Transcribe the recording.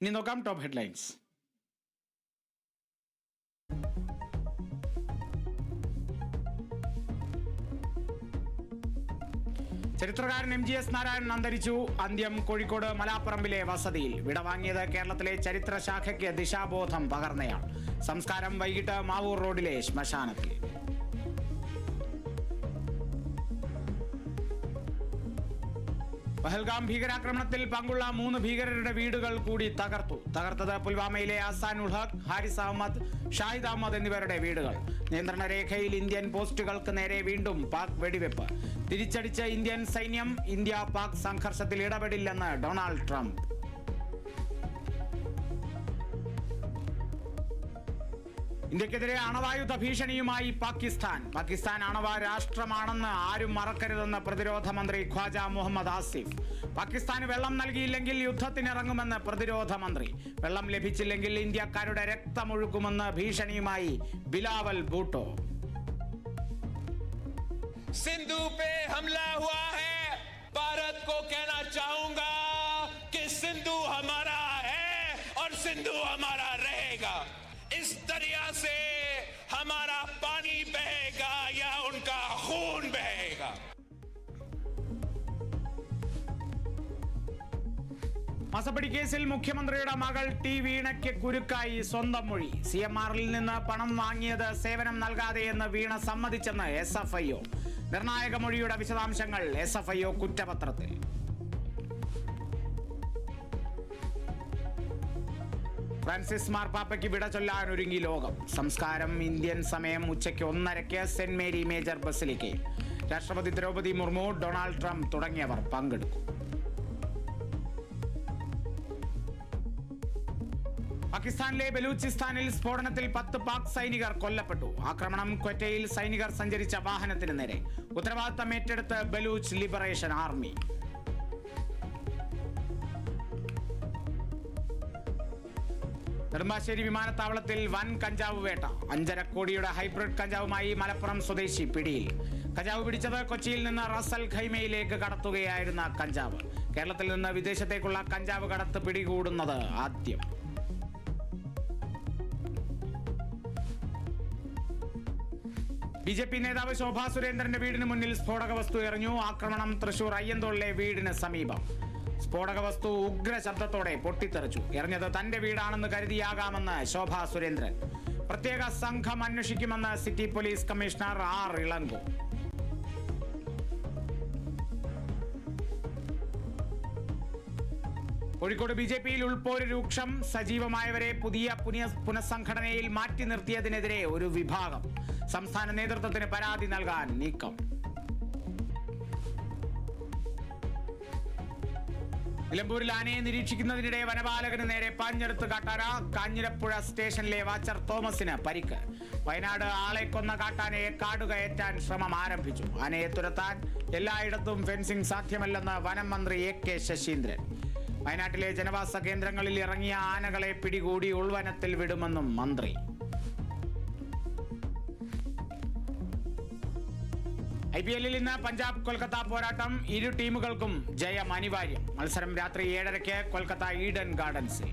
ഇനി നോക്കാം top headlines. ചരിത്രകാരൻ MGS നാരായണൻ അന്തരിച്ചു. അന്ത്യം കോഴിക്കോട് മലാപ്പറമ്പിലെ വസതിയിൽ. വിടവാങ്ങിയത് കേരളത്തിലെ ചരിത്രശാഖയ്ക്ക് ദിശാബോധം പകർന്നയാൾ. സംസ്കാരം വൈകിട്ട് മാവൂർ റോഡിലെ ശ്മശാനത്തിൽ. പഹൽഗാം ഭീകരാക്രമണത്തിൽ പങ്കുള്ള 3 ഭീകരരുടെ വീടുകൾ കൂടി തകർത്തത് പുൽവാമയിലെ അസാൻ ഉൽ ഹഖ്, ഹാരിസ് അഹമ്മദ്, ഷാഹിദ് അഹമ്മദ് എന്നിവരുടെ വീടുകൾ. നിയന്ത്രണ രേഖയിൽ ഇന്ത്യൻ പോസ്റ്റുകൾക്ക് നേരെ വീണ്ടും പാക് വെടിവെപ്പ്. തിരിച്ചടിച്ച ഇന്ത്യൻ സൈന്യം. ഇന്ത്യ പാക് സംഘർഷത്തിൽ ഇടപെടില്ലെന്ന് ഡൊണാൾഡ് ട്രംപ്. ഇന്ത്യക്കെതിരെ അണവായുധ ഭീഷണിയുമായി പാകിസ്ഥാൻ അണവ രാഷ്ട്രമാണെന്ന് ആരും മറക്കരുതെന്ന് പ്രതിരോധ മന്ത്രി ഖ്വാജ മുഹമ്മദ് ആസിഫ്. പാകിസ്ഥാന് വെള്ളം നൽകിയില്ലെങ്കിൽ യുദ്ധത്തിനിറങ്ങുമെന്ന് പ്രതിരോധ മന്ത്രി. വെള്ളം ലഭിച്ചില്ലെങ്കിൽ ഇന്ത്യക്കാരുടെ രക്തമൊഴുക്കുമെന്ന് ഭീഷണിയുമായി ബിലാവൽ ഭൂട്ടോ. सिंधु पे हमला हुआ है. भारत को कहना चाहूंगा कि सिंधु हमारा है और सिंधु हमारा रहेगा. इस दरिया से हमारा पानी बहेगा या उनका खून बहेगा. മസപ്പടി കേസിൽ മുഖ്യമന്ത്രിയുടെ മകൾ ടി വീണയ്ക്ക് കുരുക്കായി സ്വന്തം മൊഴി. CMR-ൽ നിന്ന് പണം വാങ്ങിയത് സേവനം നൽകാതെയെന്ന് വീണ സമ്മതിച്ചെന്ന് SFIO. നിർണായക മൊഴിയുടെ വിശദാംശങ്ങൾ SFIO കുറ്റപത്രത്തിൽ. ഫ്രാൻസിസ് മാർപ്പാപ്പയ്ക്ക് വിട ചൊല്ലാൻ ഒരുങ്ങി ലോകം. സംസ്കാരം ഇന്ത്യൻ സമയം ഉച്ചയ്ക്ക് 1:30 സെന്റ് മേരി മേജർ ബസിലിക്കയിൽ. രാഷ്ട്രപതി ദ്രൗപദി മുർമു, ഡൊണാൾഡ് ട്രംപ് തുടങ്ങിയവർ പങ്കെടുക്കും. പാകിസ്ഥാനിലെ ബലൂചിസ്ഥാനിൽ സ്ഫോടനത്തിൽ 10 പാക് സൈനികർ കൊല്ലപ്പെട്ടു. ആക്രമണം ക്വറ്റയിൽ സൈനികർ സഞ്ചരിച്ച വാഹനത്തിന് നേരെ. ഉത്തരവാദിത്തം ഏറ്റെടുത്ത് ബലൂച്ച് ലിബറേഷൻ ആർമി. നെടുമ്പാശ്ശേരി വിമാനത്താവളത്തിൽ വൻ കഞ്ചാവ് വേട്ട. 5.5 കോടിയുടെ ഹൈബ്രിഡ് കഞ്ചാവുമായി മലപ്പുറം സ്വദേശി പിടിയിൽ. കഞ്ചാവ് പിടിച്ചത് കൊച്ചിയിൽ നിന്ന് റസൽ ഖൈമയിലേക്ക് കടത്തുകയായിരുന്ന കഞ്ചാവ്. കേരളത്തിൽ നിന്ന് വിദേശത്തേക്കുള്ള കഞ്ചാവ് കടത്ത് പിടികൂടുന്നത് ആദ്യം. BJP നേതാവ് ശോഭാ സുരേന്ദ്രന്റെ വീടിന് മുന്നിൽ സ്ഫോടക വസ്തു എറിഞ്ഞു. ആക്രമണം തൃശൂർ അയ്യന്തോളിലെ വീടിന് സമീപം. സ്ഫോടക വസ്തു ഉഗ്ര ശബ്ദത്തോടെ പൊട്ടിത്തെറിച്ചു. എറിഞ്ഞത് തന്റെ വീടാണെന്ന് കരുതിയാകാമെന്ന് ശോഭാ സുരേന്ദ്രൻ. പ്രത്യേക സംഘം അന്വേഷിക്കുമെന്ന് city police commissioner R. Ilango. Kozhikode BJP-യിൽ ഉൾപ്പോര് രൂക്ഷം. സജീവമായവരെ പുതിയ പുനഃസംഘടനയിൽ മാറ്റി നിർത്തിയതിനെതിരെ ഒരു വിഭാഗം. സംസ്ഥാന നേതൃത്വത്തിന് പരാതി നൽകാൻ നീക്കം. നിലമ്പൂരിൽ ആനയെ നിരീക്ഷിക്കുന്നതിനിടെ വനപാലകന് നേരെ പാഞ്ഞെടുത്ത് കാട്ടാന. കാഞ്ഞിരപ്പുഴ സ്റ്റേഷനിലെ വാച്ചർ തോമസിന് പരിക്ക്. വയനാട് ആളെ കൊന്ന കാട്ടാനയെ കാടുകയറ്റാൻ ശ്രമം ആരംഭിച്ചു. ആനയെ തുരത്താൻ എല്ലായിടത്തും ഫെൻസിംഗ് സാധ്യമല്ലെന്ന് വനം മന്ത്രി AK ശശീന്ദ്രൻ. വയനാട്ടിലെ ജനവാസ കേന്ദ്രങ്ങളിൽ ഇറങ്ങിയ ആനകളെ പിടികൂടി ഉൾവനത്തിൽ വിടുമെന്നും മന്ത്രി. IPL-ൽ ഇന്ന് പഞ്ചാബ് കൊൽക്കത്ത പോരാട്ടം. ഇരു ടീമുകൾക്കും ജയം അനിവാര്യം. മത്സരം രാത്രി 7:30 കൊൽക്കത്ത ഈഡൻ ഗാർഡൻസിൽ.